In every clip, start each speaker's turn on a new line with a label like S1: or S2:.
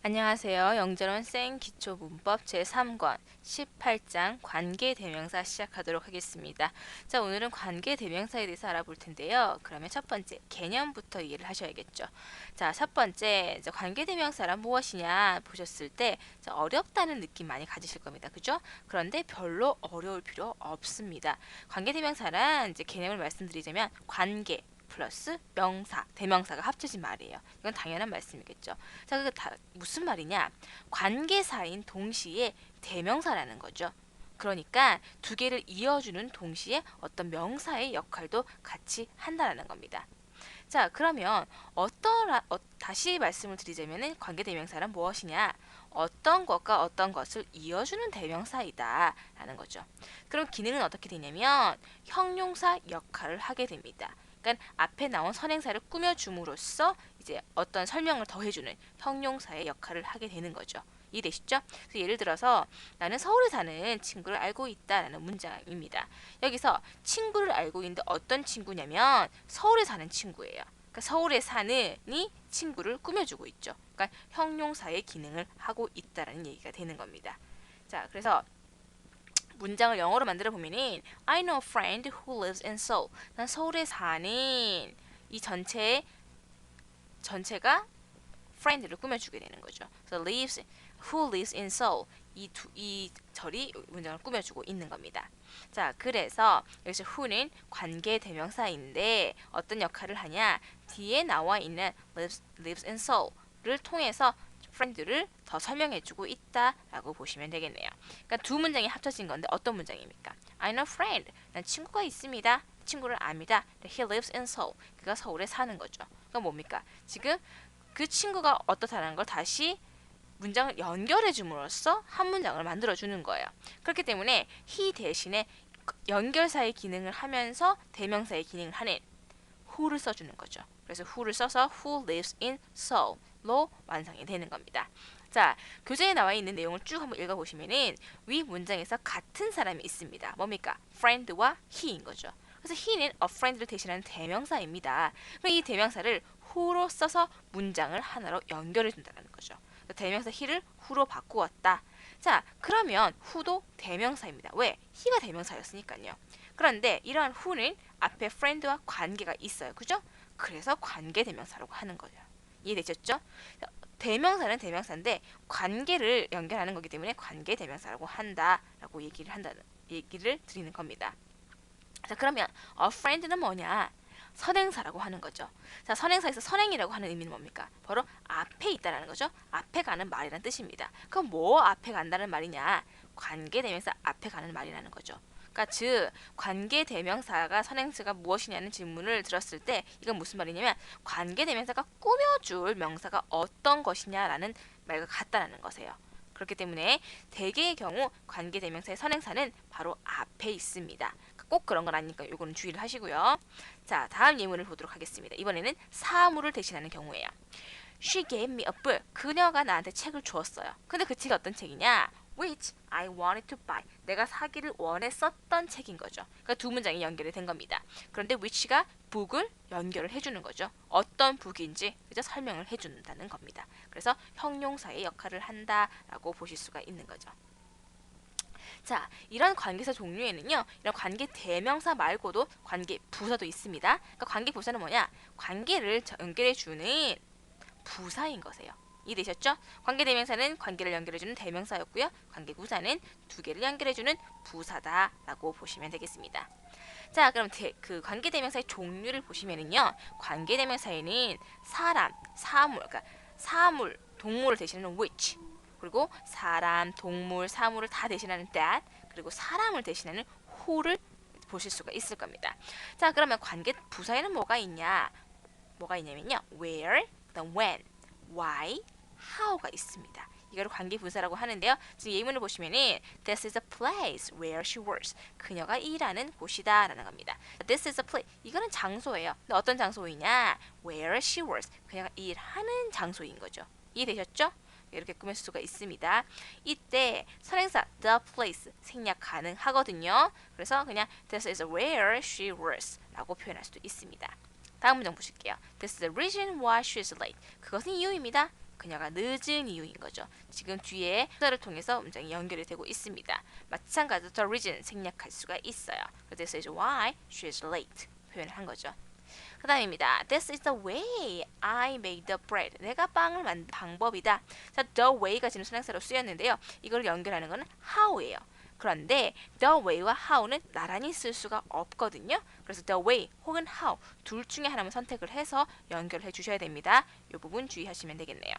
S1: 안녕하세요. 영재론 생 기초문법 제3권 18장 관계대명사 시작하도록 하겠습니다. 자, 오늘은 관계대명사에 대해서 알아볼 텐데요. 그러면 첫 번째, 개념부터 이해를 하셔야겠죠. 자, 첫 번째, 관계대명사란 무엇이냐 보셨을 때 어렵다는 느낌 많이 가지실 겁니다. 그죠? 그런데 별로 어려울 필요 없습니다. 관계대명사란 개념을 말씀드리자면 관계, 플러스 명사, 대명사가 합쳐진 말이에요. 이건 당연한 말씀이겠죠. 자, 그게 다 무슨 말이냐? 관계사인 동시에 대명사라는 거죠. 그러니까 두 개를 이어주는 동시에 어떤 명사의 역할도 같이 한다는 겁니다. 자, 그러면 다시 말씀을 드리자면은 관계대명사란 무엇이냐? 어떤 것과 어떤 것을 이어주는 대명사이다라는 거죠. 그럼 기능은 어떻게 되냐면 형용사 역할을 하게 됩니다. 그러니까 앞에 나온 선행사를 꾸며줌으로써 이제 어떤 설명을 더해주는 형용사의 역할을 하게 되는 거죠. 이해되시죠? 그래서 예를 들어서 나는 서울에 사는 친구를 알고 있다라는 문장입니다. 여기서 친구를 알고 있는데 어떤 친구냐면 서울에 사는 친구예요. 그러니까 서울에 사는이 친구를 꾸며주고 있죠. 그러니까 형용사의 기능을 하고 있다라는 얘기가 되는 겁니다. 자, 그래서 문장을 영어로 만들어 보면은 I know a friend who lives in Seoul. 난 서울에 사는 이 전체가 friend를 꾸며주게 되는 거죠. 그래서 who lives in Seoul. 이 절이 문장을 꾸며주고 있는 겁니다. 자, 그래서 여기서 who는 관계 대명사인데 어떤 역할을 하냐? 뒤에 나와 있는 lives in Seoul를 통해서 friend를 더 설명해주고 있다라고 보시면 되겠네요. 그러니까 두 문장이 합쳐진 건데 어떤 문장입니까? I know a friend. 난 친구가 있습니다. 친구를 압니다. He lives in Seoul. 그가 서울에 사는 거죠. 그러니까 뭡니까? 지금 그 친구가 어떻다는 걸 다시 문장을 연결해 줌으로써 한 문장을 만들어 주는 거예요. 그렇기 때문에 he 대신에 연결사의 기능을 하면서 대명사의 기능을 하는 who를 써주는 거죠. 그래서 who를 써서 who lives in Seoul로 완성이 되는 겁니다. 자, 교재에 나와 있는 내용을 쭉 한번 읽어보시면은 위 문장에서 같은 사람이 있습니다. 뭡니까? friend와 he인 거죠. 그래서 he는 a friend를 대신하는 대명사입니다. 그럼 이 대명사를 who로 써서 문장을 하나로 연결해 준다는 거죠. 대명사 he를 who로 바꾸었다. 자, 그러면 who도 대명사입니다. 왜? he가 대명사였으니까요. 그런데 이러한 who는 앞에 friend와 관계가 있어요. 그죠? 그래서 관계 대명사라고 하는 거예요. 이해되셨죠? 대명사는 대명사인데 관계를 연결하는 거기 때문에 관계 대명사라고 한다라고 얘기를 드리는 겁니다. 자, 그러면 a friend는 뭐냐? 선행사라고 하는 거죠. 자, 선행사에서 선행이라고 하는 의미는 뭡니까? 바로 앞에 있다라는 거죠. 앞에 가는 말이라는 뜻입니다. 그럼 뭐 앞에 간다는 말이냐? 관계대명사 앞에 가는 말이라는 거죠. 그러니까 즉 관계대명사가 선행사가 무엇이냐는 질문을 들었을 때 이건 무슨 말이냐면 관계대명사가 꾸며줄 명사가 어떤 것이냐라는 말과 같다라는 것이에요. 그렇기 때문에 대개의 경우 관계대명사의 선행사는 바로 앞에 있습니다. 꼭 그런 건 아니니까 이거는 주의를 하시고요. 자, 다음 예문을 보도록 하겠습니다. 이번에는 사물을 대신하는 경우예요. She gave me a book. 그녀가 나한테 책을 주었어요. 근데 그 책이 어떤 책이냐? Which I wanted to buy. 내가 사기를 원했었던 책인 거죠. 그러니까 두 문장이 연결이 된 겁니다. 그런데 which가 book을 연결을 해주는 거죠. 어떤 book인지 그저 설명을 해준다는 겁니다. 그래서 형용사의 역할을 한다라고 보실 수가 있는 거죠. 자, 이런 관계사 종류에는요, 이런 관계 대명사 말고도 관계 부사도 있습니다. 그러니까 관계 부사는 뭐냐? 관계를 연결해주는 부사인 것이에요. 이해되셨죠? 관계 대명사는 관계를 연결해주는 대명사였고요. 관계 부사는 두 개를 연결해주는 부사다라고 보시면 되겠습니다. 자, 그럼 그 관계 대명사의 종류를 보시면은요, 관계 대명사에는 사람, 그러니까 사물, 동물을 대신하는 which, 그리고 사람, 동물, 사물을 다 대신하는 that, 그리고 사람을 대신하는 who를 보실 수가 있을 겁니다. 자, 그러면 관계 부사에는 뭐가 있냐면요. where, 그다음 when, why, how가 있습니다. 이걸 관계 부사라고 하는데요. 지금 예문을 보시면은 This is a place where she works. 그녀가 일하는 곳이다라는 겁니다. This is a place. 이거는 장소예요. 근데 어떤 장소이냐? Where she works. 그녀가 일하는 장소인 거죠. 이해되셨죠? 이렇게 꾸밀 수가 있습니다. 이때 선행사 the place 생략 가능하거든요. 그래서 그냥 This is where she works 라고 표현할 수도 있습니다. 다음 문장 보실게요. This is the reason why she is late. 그것은 이유입니다. 그녀가 늦은 이유인 거죠. 지금 뒤에 부사를 통해서 문장이 연결이 되고 있습니다. 마찬가지로 the reason 생략할 수가 있어요. This is why she is late 표현을 한 거죠. 그 다음입니다. This is the way I made the bread. 내가 빵을 만든 방법이다. 자, the way가 지금 선행사로 쓰였는데요. 이걸 연결하는 거는 how예요. 그런데 the way와 how는 나란히 쓸 수가 없거든요. 그래서 the way 혹은 how 둘 중에 하나만 선택을 해서 연결해 주셔야 됩니다. 이 부분 주의하시면 되겠네요.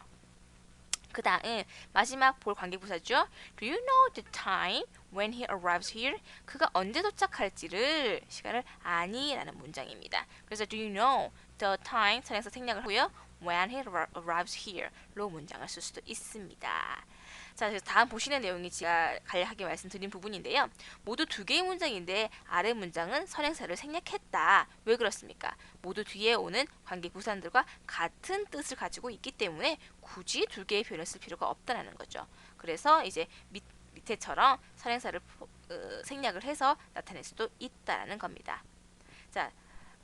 S1: 그 다음 마지막 볼 관계부사죠. Do you know the time when he arrives here? 그가 언제 도착할지를 시간을 아니? 라는 문장입니다. 그래서 do you know the time 선행사 생략을 하고요. when he arrives here 로 문장을 쓸 수도 있습니다. 자, 그래서 다음 보시는 내용이 제가 간략하게 말씀드린 부분인데요. 모두 두 개의 문장인데 아래 문장은 선행사를 생략했다. 왜 그렇습니까? 모두 뒤에 오는 관계 부사들과 같은 뜻을 가지고 있기 때문에 굳이 두 개의 표현을 쓸 필요가 없다는 거죠. 그래서 이제 밑에처럼 선행사를 생략을 해서 나타낼 수도 있다는 겁니다. 자,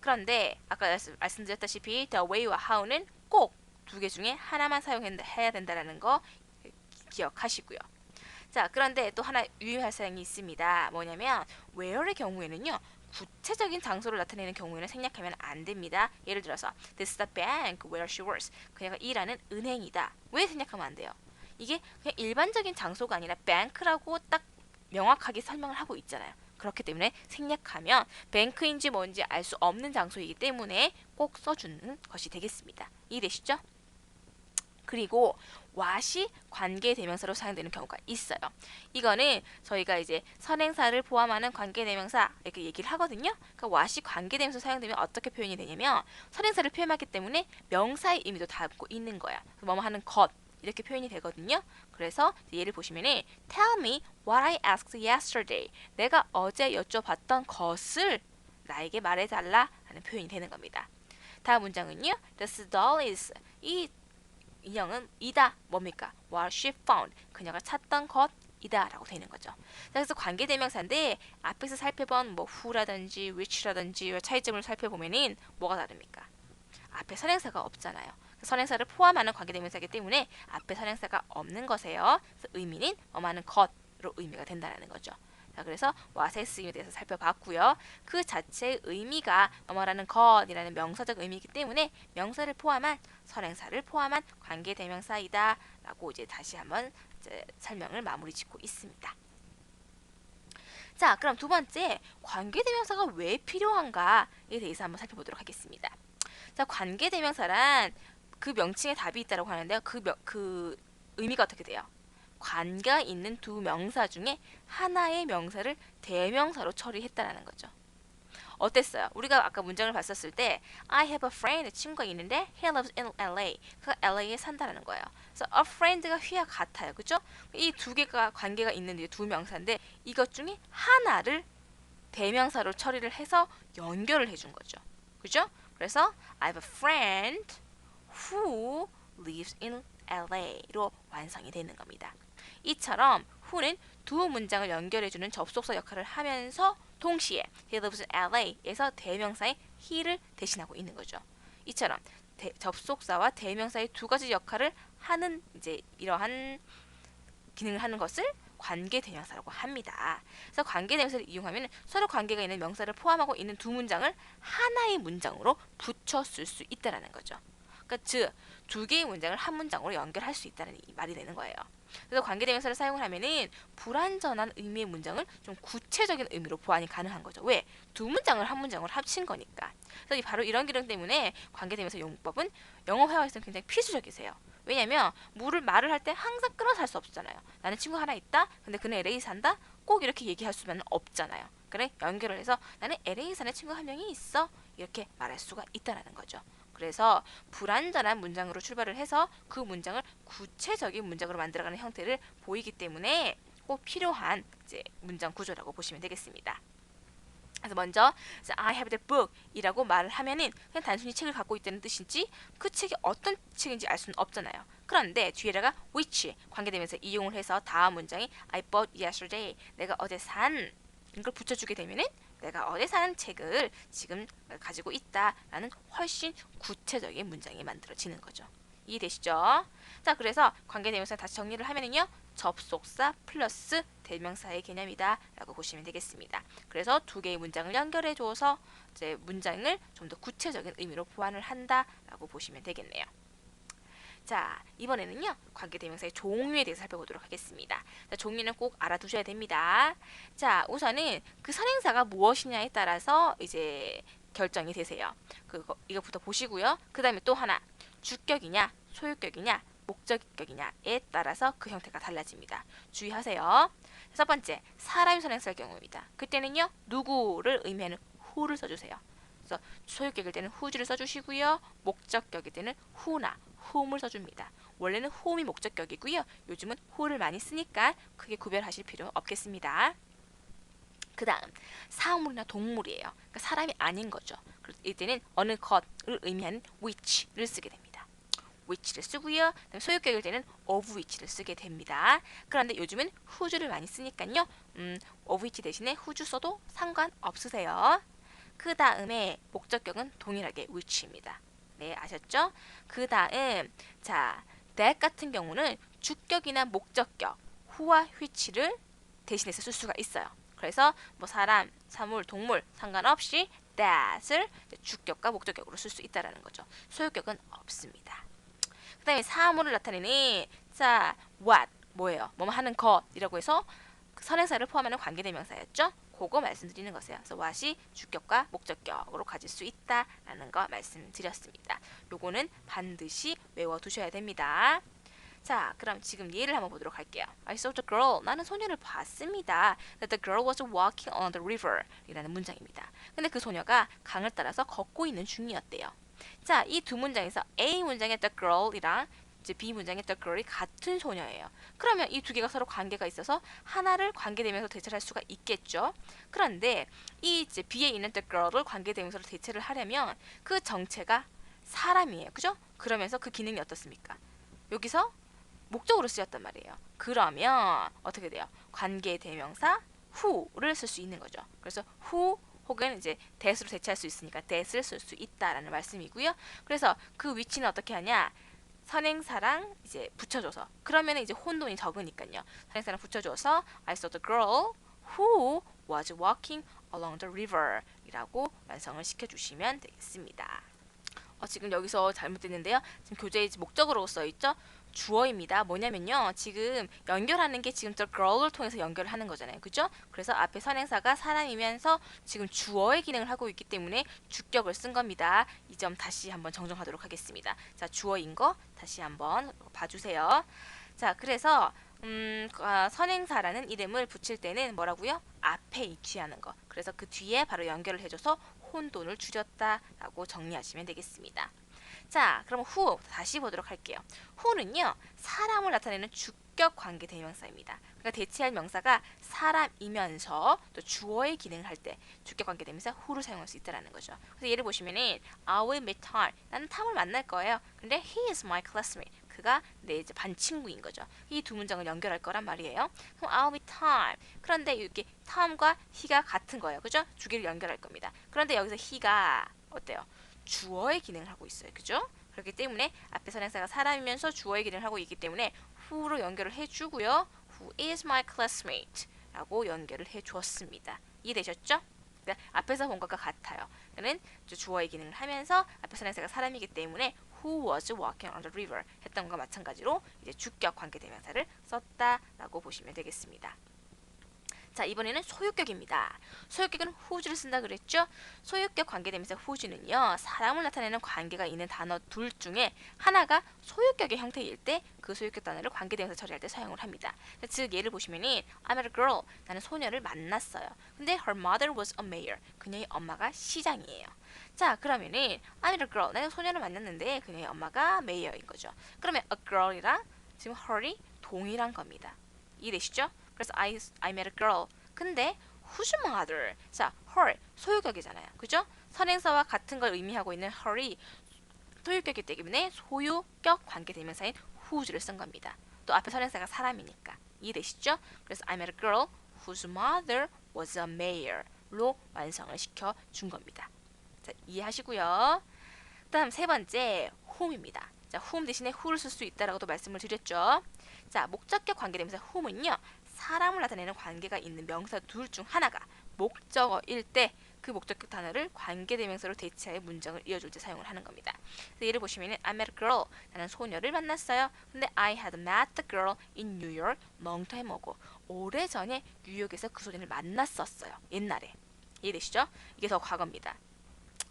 S1: 그런데 아까 말씀드렸다시피 the way와 how는 꼭 두 개 중에 하나만 사용해야 된다는 거 기억하시고요. 자, 그런데 또 하나 유의할 사항이 있습니다. 뭐냐면 where의 경우에는요. 구체적인 장소를 나타내는 경우에는 생략하면 안 됩니다. 예를 들어서 This is the bank where she works. 그녀가 일하는 은행이다. 왜 생략하면 안 돼요? 이게 그냥 일반적인 장소가 아니라 bank라고 딱 명확하게 설명을 하고 있잖아요. 그렇기 때문에 생략하면 뱅크인지 뭔지 알 수 없는 장소이기 때문에 꼭 써주는 것이 되겠습니다. 이해되시죠? 그리고 what이 관계대명사로 사용되는 경우가 있어요. 이거는 저희가 이제 선행사를 포함하는 관계대명사 이렇게 얘기를 하거든요. 그러니까 what이 관계대명사로 사용되면 어떻게 표현이 되냐면 선행사를 표현하기 때문에 명사의 의미도 담고 있는 거야. 뭐뭐 하는 것 이렇게 표현이 되거든요. 그래서 예를 보시면은 Tell me what I asked yesterday. 내가 어제 여쭤봤던 것을 나에게 말해달라 하는 표현이 되는 겁니다. 다음 문장은요. This doll is 이 인형은 이다 뭡니까? What she found 그녀가 찾던 것이다 라고 되는 거죠. 그래서 관계대명사인데 앞에서 살펴본 뭐 who라든지 which라든지 차이점을 살펴보면은 뭐가 다릅니까? 앞에 선행사가 없잖아요. 선행사를 포함하는 관계대명사이기 때문에 앞에 선행사가 없는 것이에요. 그래서 의미는 뭐하는 것으로 의미가 된다는 거죠. 자, 그래서 what의 쓰임에 대해서 살펴봤고요. 그 자체의 의미가 뭐뭐라는 것이라는 명사적 의미이기 때문에 명사를 포함한 선행사를 포함한 관계대명사이다 라고 이제 다시 한번 이제 설명을 마무리 짓고 있습니다. 자, 그럼 두 번째 관계대명사가 왜 필요한가에 대해서 한번 살펴보도록 하겠습니다. 자, 관계대명사란 그 명칭에 답이 있다고 하는데요. 그 의미가 어떻게 돼요? 관계가 있는 두 명사 중에 하나의 명사를 대명사로 처리했다라는 거죠. 어땠어요? 우리가 아까 문장을 봤었을 때 I have a friend, 친구가 있는데 he lives in LA. 그가 LA에 산다라는 거예요. 그래서 a friend가 휘와 같아요. 그죠? 이 두 개가 관계가 있는 두 명사인데 이것 중에 하나를 대명사로 처리를 해서 연결을 해준 거죠. 그죠? 그래서 I have a friend who lives in LA로 완성이 되는 겁니다. 이처럼 who는 두 문장을 연결해주는 접속사 역할을 하면서 동시에 he lives in LA에서 대명사의 he를 대신하고 있는 거죠. 이처럼 접속사와 대명사의 두 가지 역할을 하는 이제 이러한 기능을 하는 것을 관계대명사라고 합니다. 그래서 관계대명사를 이용하면 서로 관계가 있는 명사를 포함하고 있는 두 문장을 하나의 문장으로 붙여 쓸 수 있다는 거죠. 그러니까 즉 두 개의 문장을 한 문장으로 연결할 수 있다는 말이 되는 거예요. 그래서 관계대명사를 사용을 하면은 불완전한 의미의 문장을 좀 구체적인 의미로 보완이 가능한 거죠. 왜? 두 문장을 한 문장으로 합친 거니까. 그래서 바로 이런 기능 때문에 관계대명사 용법은 영어 회화에서는 굉장히 필수적이세요. 왜냐면 말을 할 때 항상 끊어서 할 수 없잖아요. 나는 친구 하나 있다. 근데 그는 LA 산다. 꼭 이렇게 얘기할 수는 없잖아요. 그래 연결을 해서 나는 LA 사는 친구 한 명이 있어. 이렇게 말할 수가 있다는 거죠. 그래서 불완전한 문장으로 출발을 해서 그 문장을 구체적인 문장으로 만들어가는 형태를 보이기 때문에 꼭 필요한 이제 문장 구조라고 보시면 되겠습니다. 그래서 먼저 I have the book 이라고 말을 하면은 그냥 단순히 책을 갖고 있다는 뜻인지 그 책이 어떤 책인지 알 수는 없잖아요. 그런데 뒤에다가 which 관계되면서 이용을 해서 다음 문장이 I bought yesterday 내가 어제 산 이걸 붙여주게 되면은 내가 어제 산 책을 지금 가지고 있다라는 훨씬 구체적인 문장이 만들어지는 거죠. 이해되시죠? 자, 그래서 관계대명사 다시 정리를 하면은요. 접속사 플러스 대명사의 개념이다 라고 보시면 되겠습니다. 그래서 두 개의 문장을 연결해 줘서 이제 문장을 좀 더 구체적인 의미로 보완을 한다 라고 보시면 되겠네요. 자, 이번에는요. 관계대명사의 종류에 대해서 살펴보도록 하겠습니다. 자, 종류는 꼭 알아두셔야 됩니다. 자, 우선은 그 선행사가 무엇이냐에 따라서 이제 결정이 되세요. 이거부터 보시고요. 그 다음에 또 하나, 주격이냐, 소유격이냐, 목적격이냐에 따라서 그 형태가 달라집니다. 주의하세요. 첫 번째, 사람이 선행사일 경우입니다. 그때는요, 누구를 의미하는 who를 써주세요. 그래서 소유격일 때는 who를 써주시고요. 목적격일 때는 who나 whom을 써줍니다. 원래는 whom이 목적격이고요. 요즘은 who를 많이 쓰니까 크게 구별하실 필요 없겠습니다. 그 다음, 사물이나 동물이에요. 그러니까 사람이 아닌 거죠. 이때는 어느 것을 의미하는 which를 쓰게 됩니다. which를 쓰고요. 그다음 소유격일 때는 of which를 쓰게 됩니다. 그런데 요즘은 who를 많이 쓰니까요. of which 대신에 whose 써도 상관없으세요. 그 다음에 목적격은 동일하게 which입니다. 네, 아셨죠? 그 다음, 자, that 같은 경우는 주격이나 목적격, who와 which를 대신해서 쓸 수가 있어요. 그래서 뭐 사람, 사물, 동물 상관없이 that을 주격과 목적격으로 쓸 수 있다라는 거죠. 소유격은 없습니다. 그 다음에 사물을 나타내는 자, what, 뭐예요? 뭐 하는 것이라고 해서 선행사를 포함하는 관계대명사였죠? 그거 말씀드리는 것이에요. 그래서 what이 주격과 목적격으로 가질 수 있다라는 거 말씀드렸습니다. 요거는 반드시 외워두셔야 됩니다. 자, 그럼 지금 예를 한번 보도록 할게요. I saw the girl. 나는 소녀를 봤습니다. The girl was walking on the river. 이라는 문장입니다. 근데 그 소녀가 강을 따라서 걷고 있는 중이었대요. 자, 이 두 문장에서 A 문장의 the girl이랑 이제 B 문장의 the girl이 같은 소녀예요. 그러면 이 두 개가 서로 관계가 있어서 하나를 관계대명사로 대체할 수가 있겠죠. 그런데 이 이제 B에 있는 the girl을 관계대명사로 대체를 하려면 그 정체가 사람이에요. 그죠? 그러면서 그 기능이 어떻습니까? 여기서 목적으로 쓰였단 말이에요. 그러면 어떻게 돼요? 관계대명사 who를 쓸 수 있는 거죠. 그래서 who 혹은 이제 that으로 대체할 수 있으니까 that을 쓸 수 있다라는 말씀이고요. 그래서 그 위치는 어떻게 하냐? 선행사랑 이제 붙여줘서 그러면 이제 혼돈이 적으니까요. 선행사랑 붙여줘서 I saw the girl who was walking along the river 이라고 완성을 시켜주시면 되겠습니다. 지금 여기서 잘못됐는데요. 지금 교재에 목적으로 써있죠? 주어입니다. 뭐냐면요. 지금 연결하는 게 지금 저 girl을 통해서 연결을 하는 거잖아요. 그죠? 그래서 앞에 선행사가 사람이면서 지금 주어의 기능을 하고 있기 때문에 주격을 쓴 겁니다. 이 점 다시 한번 정정하도록 하겠습니다. 자, 주어인 거 다시 한번 봐주세요. 자, 그래서 선행사라는 이름을 붙일 때는 뭐라고요? 앞에 위치하는 거. 그래서 그 뒤에 바로 연결을 해줘서 혼돈을 줄였다라고 정리하시면 되겠습니다. 자, 그럼 who 다시 보도록 할게요. who는요, 사람을 나타내는 주격 관계 대명사입니다. 그러니까 대체할 명사가 사람이면서 또 주어의 기능을 할 때 주격 관계 대명사 who를 사용할 수 있다라는 거죠. 그래서 예를 보시면은 I will meet Tom. 나는 탐을 만날 거예요. 근데 he is my classmate. 그가 내 이제 반 친구인 거죠. 이 두 문장을 연결할 거란 말이에요. 그럼 I'll be Tom. 그런데 이렇게 Tom과 he가 같은 거예요. 그죠? 두 개를 연결할 겁니다. 그런데 여기서 he가 어때요? 주어의 기능을 하고 있어요. 그죠? 그렇기 때문에 앞에 선행사가 사람이면서 주어의 기능을 하고 있기 때문에 who로 연결을 해주고요. Who is my classmate? 라고 연결을 해주었습니다. 이해되셨죠? 그러니까 앞에서 본 것과 같아요. 그는 주어의 기능을 하면서 앞에 선행사가 사람이기 때문에 who was walking on the river 했던 것과 마찬가지로 이제 주격 관계대명사를 썼다라고 보시면 되겠습니다. 자, 이번에는 소유격입니다. 소유격은 whose를 쓴다 그랬죠? 소유격 관계대명사 whose는요, 사람을 나타내는 관계가 있는 단어 둘 중에 하나가 소유격의 형태일 때 그 소유격 단어를 관계대명사 처리할 때 사용을 합니다. 즉, 예를 보시면은 I met a girl. 나는 소녀를 만났어요. 근데 her mother was a mayor. 그녀의 엄마가 시장이에요. 자, 그러면은 I met a girl. 내가 소녀를 만났는데 그녀의 엄마가 메이어인 거죠. 그러면 a girl이랑 지금 her이 동일한 겁니다. 이해되시죠? 그래서 I met a girl. 근데 whose mother? 자, her 소유격이잖아요. 그죠? 선행사와 같은 걸 의미하고 있는 her이 소유격이기 때문에 소유격 관계대명사인 whose를 쓴 겁니다. 또 앞에 선행사가 사람이니까. 이해되시죠? 그래서 I met a girl whose mother was a mayor로 완성을 시켜준 겁니다. 자, 이해하시고요. 다음 세 번째, whom입니다. 자, whom 대신에 who를 쓸 수 있다라고도 말씀을 드렸죠. 자, 목적격 관계대명사 whom은요. 사람을 나타내는 관계가 있는 명사 둘 중 하나가 목적어일 때 그 목적격 단어를 관계대명사로 대체하여 문장을 이어줄 때 사용을 하는 겁니다. 그래서 예를 보시면은 I met a girl. 나는 소녀를 만났어요. 근데 I had met the girl in New York long time ago. 오래전에 뉴욕에서 그 소녀를 만났었어요. 옛날에. 이해되시죠? 이게 더 과거입니다.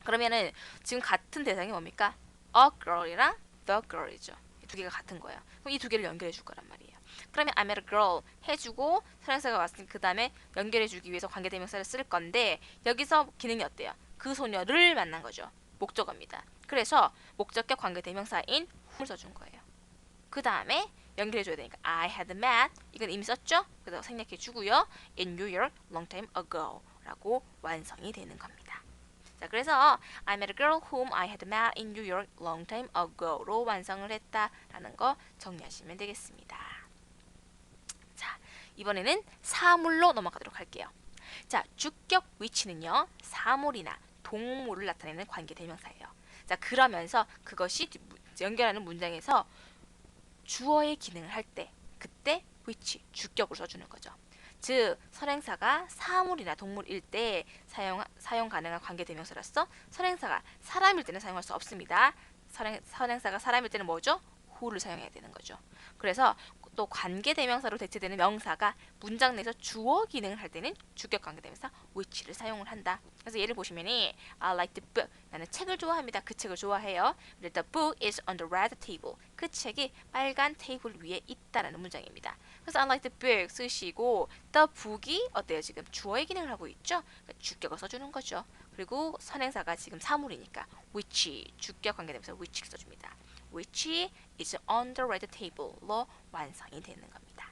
S1: 그러면은 지금 같은 대상이 뭡니까? A girl이랑 the girl이죠. 이 두 개가 같은 거예요. 그럼 이 두 개를 연결해 줄 거란 말이에요. 그러면 I met a girl 해주고 선행사가 왔으니 그 다음에 연결해 주기 위해서 관계대명사를 쓸 건데 여기서 기능이 어때요? 그 소녀를 만난 거죠. 목적어입니다. 그래서 목적격 관계대명사인 who를 써준 거예요. 그 다음에 연결해 줘야 되니까 I had met 이건 이미 썼죠? 그래서 생략해 주고요. In New York long time ago 라고 완성이 되는 겁니다. 자, 그래서 I met a girl whom I had met in New York long time ago로 완성을 했다라는 거 정리하시면 되겠습니다. 자, 이번에는 사물로 넘어가도록 할게요. 자, 주격 which는요. 사물이나 동물을 나타내는 관계 대명사예요. 자, 그러면서 그것이 연결하는 문장에서 주어의 기능을 할 때 그때 which 주격으로 써주는 거죠. 즉 선행사가 사물이나 동물일 때 사용 가능한 관계대명사로서 선행사가 사람일 때는 사용할 수 없습니다. 선행사가 사람일 때는 뭐죠? who를 사용해야 되는 거죠. 그래서 또 관계대명사로 대체되는 명사가 문장 내에서 주어 기능을 할 때는 주격 관계대명사 which를 사용을 한다. 그래서 예를 보시면이 I like the book. 나는 책을 좋아합니다. 그 책을 좋아해요. The book is on the red table. 그 책이 빨간 테이블 위에 있다라는 문장입니다. 그래서 I like the book 쓰시고 the book이 어때요? 지금 주어의 기능을 하고 있죠? 그러니까 주격을 써주는 거죠. 그리고 선행사가 지금 사물이니까 which 주격 관계대명사 which 써줍니다. which is on the red table로 완성이 되는 겁니다.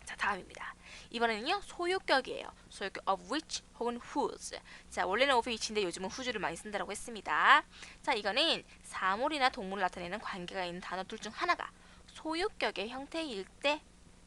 S1: 자, 다음입니다. 이번에는요 소유격이에요. 소유격 of which 혹은 whose. 자, 원래는 of which인데 요즘은 whose를 많이 쓴다라고 했습니다. 자, 이거는 사물이나 동물을 나타내는 관계가 있는 단어 둘 중 하나가 소유격의 형태일 때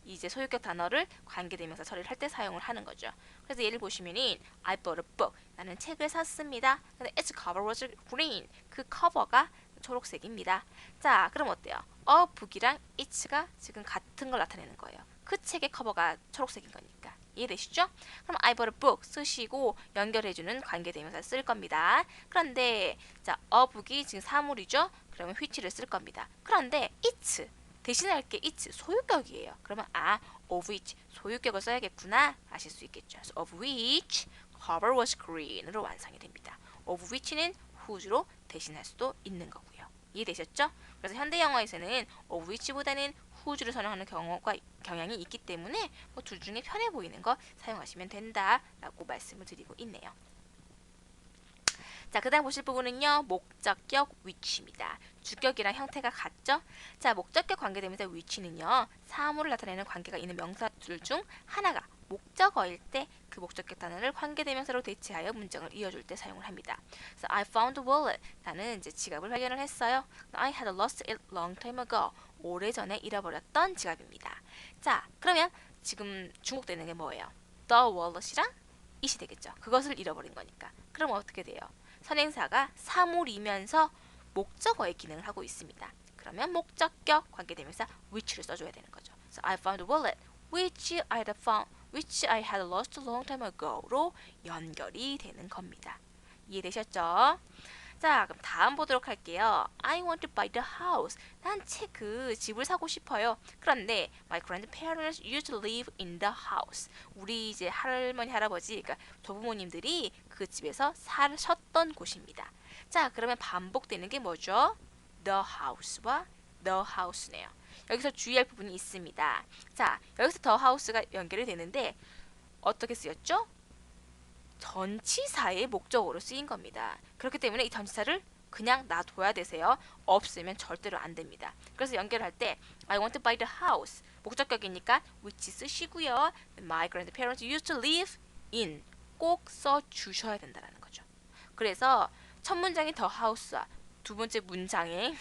S1: 이제 소유격 단어를 관계대명사 처리를 할 때 사용을 하는 거죠. 그래서 예를 보시면은 I bought a book. 나는 책을 샀습니다. 근데 its cover was green. 그 커버가 초록색입니다. 자, 그럼 어때요? a book이랑 it가 지금 같은 걸 나타내는 거예요. 그 책의 커버가 초록색인 거니까. 이해되시죠? 그럼 I bought a book 쓰시고 연결해주는 관계대명사 쓸 겁니다. 그런데 자, a book이 지금 사물이죠? 그러면 which를 쓸 겁니다. 그런데 it 대신할 게 it 소유격이에요. 그러면 of which 소유격을 써야겠구나 아실 수 있겠죠. So, of which cover was green으로 완성이 됩니다. of which는 whose로 대신할 수도 있는 거고요. 이해되셨죠? 그래서 현대 영어에서는 of which보다는 whose를 선호하는 경향이 있기 때문에 둘 중에 편해 보이는 거 사용하시면 된다라고 말씀을 드리고 있네요. 자, 그 다음 보실 부분은요. 목적격 which입니다. 주격이랑 형태가 같죠? 자, 목적격 관계대명사 which는요. 사물을 나타내는 관계가 있는 명사들 중 하나가 목적어일 때 그 목적격 단어를 관계대명사로 대체하여 문장을 이어줄 때 사용을 합니다. 그래서 I found a wallet. 나는 이제 지갑을 발견을 했어요. I had lost it long time ago. 오래전에 잃어버렸던 지갑입니다. 자, 그러면 지금 중복되는 게 뭐예요? The wallet이랑 it이 되겠죠. 그것을 잃어버린 거니까. 그럼 어떻게 돼요? 선행사가 사물이면서 목적어의 기능을 하고 있습니다. 그러면 목적격 관계대명사 which를 써줘야 되는 거죠. So I found a wallet which I had lost a long time ago로 연결이 되는 겁니다. 이해되셨죠? 자, 그럼 다음 보도록 할게요. I want to buy the house. 난 집을 사고 싶어요. 그런데 my grandparents used to live in the house. 우리 이제 할머니, 할아버지, 그러니까 조부모님들이 그 집에서 사셨던 곳입니다. 자, 그러면 반복되는 게 뭐죠? the house와 the house네요. 여기서 주의할 부분이 있습니다. 자, 여기서 the house가 연결이 되는데 어떻게 쓰였죠? 전치사의 목적어로 쓰인 겁니다. 그렇기 때문에 이 전치사를 그냥 놔둬야 되세요. 없으면 절대로 안 됩니다. 그래서 연결할 때 I want to buy the house 목적격이니까 which 쓰시고요. My grandparents used to live in 꼭 써주셔야 된다는 거죠. 그래서 첫 문장의 the house와 두 번째 문장의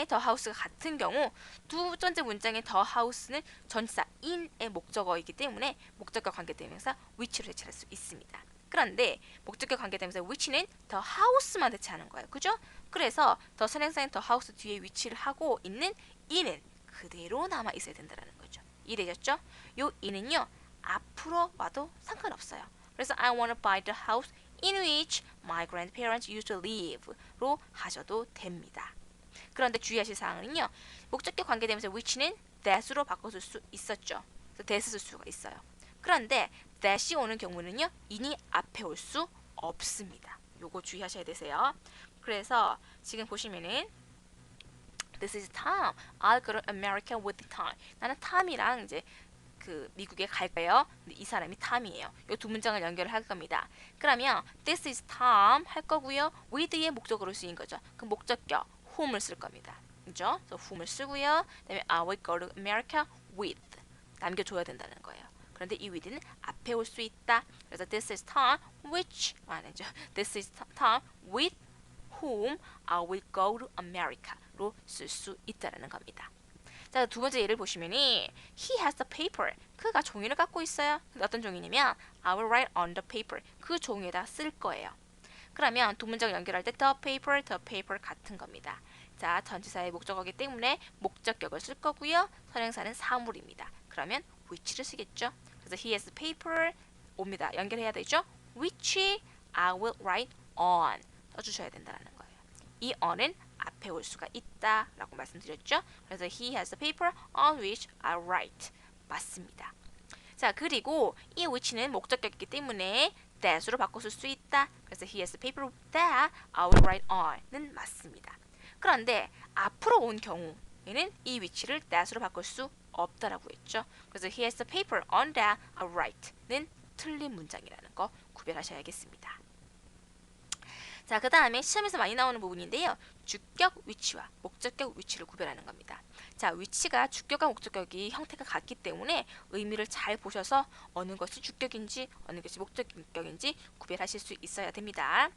S1: the house가 같은 경우 두 번째 문장의 the house는 전치사 in의 목적어이기 때문에 목적과 관계대명사 which로 대체할 수 있습니다. 그런데 목적격 관계대명사 which는 the house만 대체하는 거예요. 그죠? 그래서 더 선행사인 the house 뒤에 위치를 하고 있는 이는 그대로 남아 있어야 된다는 거죠. 이해되셨죠? 요 이는요 앞으로 와도 상관없어요. 그래서 I want to buy the house in which my grandparents used to live로 하셔도 됩니다. 그런데 주의하실 사항은요. 목적격 관계대명사 which는 that으로 바꿔줄 수 있었죠. 그래서 that 쓸 수가 있어요. 그런데 that이 오는 경우는요. in이 앞에 올 수 없습니다. 요거 주의하셔야 되세요. 그래서 지금 보시면은 This is Tom. I'll go to America with Tom. 나는 탐이랑 이제 그 미국에 갈 거예요. 근데 이 사람이 탐이에요. 이 두 문장을 연결을 할 겁니다. 그러면 This is Tom 할 거고요. with의 목적으로 쓰인 거죠. 그 목적격 whom을 쓸 겁니다. 그죠? 그래서 whom을 쓰고요. 그다음에 I will go to America with 남겨줘야 된다는 거예요. 그런데 이 with는 앞에 올 수 있다. 그래서 This is Tom which 아니죠. This is Tom with whom I will go to America로 쓸 수 있다라는 겁니다. 자, 두 번째 예를 보시면이 He has the paper. 그가 종이를 갖고 있어요. 어떤 종이냐면 I will write on the paper. 그 종이에다 쓸 거예요. 그러면 두 문장을 연결할 때 the paper 같은 겁니다. 자, 전치사의 목적어기 때문에 목적격을 쓸 거고요. 선행사는 사물입니다. 그러면 which를 쓰겠죠. 그래서 he has the paper 옵니다. 연결해야 되죠. which I will write on 써주셔야 된다는 거예요. 이 on은 앞에 올 수가 있다라고 말씀드렸죠. 그래서 he has the paper on which I write 맞습니다. 자, 그리고 이 which는 목적격이기 때문에 that으로 바꿔 쓸 수 있다. 그래서 he has the paper that I will write on은 맞습니다. 그런데 앞으로 온 경우에는 이 which를 that으로 바꿀 수 없다라고 했죠. 그래서 he has the paper on that I write는 틀린 문장이라는 거 구별하셔야겠습니다. 자, 그 다음에 시험에서 많이 나오는 부분인데요. 주격 위치와 목적격 위치를 구별하는 겁니다. 자, 위치가 주격과 목적격이 형태가 같기 때문에 의미를 잘 보셔서 어느 것이 주격인지 어느 것이 목적격인지 구별하실 수 있어야 됩니다.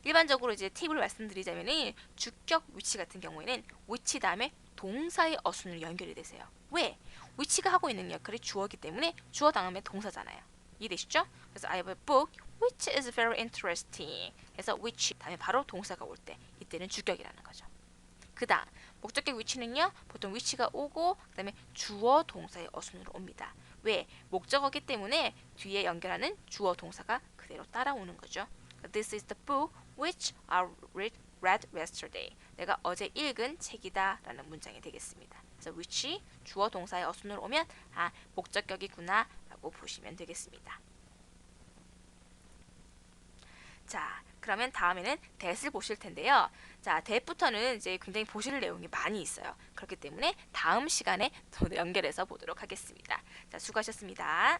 S1: 일반적으로 이제 팁을 말씀드리자면 주격 위치 같은 경우에는 위치 다음에 동사의 어순으로 연결이 되세요. 왜? 위치가 하고 있는 역할이 주어이기 때문에 주어 다음에 동사잖아요. 이해되시죠? 그래서 I have a book which is very interesting. 그래서 which 다음에 바로 동사가 올 때 이때는 주격이라는 거죠. 그 다음 목적격 위치는요. 보통 위치가 오고 그 다음에 주어 동사의 어순으로 옵니다. 왜? 목적어기 때문에 뒤에 연결하는 주어 동사가 그대로 따라오는 거죠. This is the book which I read yesterday. 내가 어제 읽은 책이다 라는 문장이 되겠습니다. 그래서 which 주어 동사의 어순으로 오면 아 목적격이구나 라고 보시면 되겠습니다. 자, 그러면 다음에는 that을 보실 텐데요. 자, that부터는 이제 굉장히 보실 내용이 많이 있어요. 그렇기 때문에 다음 시간에 더 연결해서 보도록 하겠습니다. 자, 수고하셨습니다.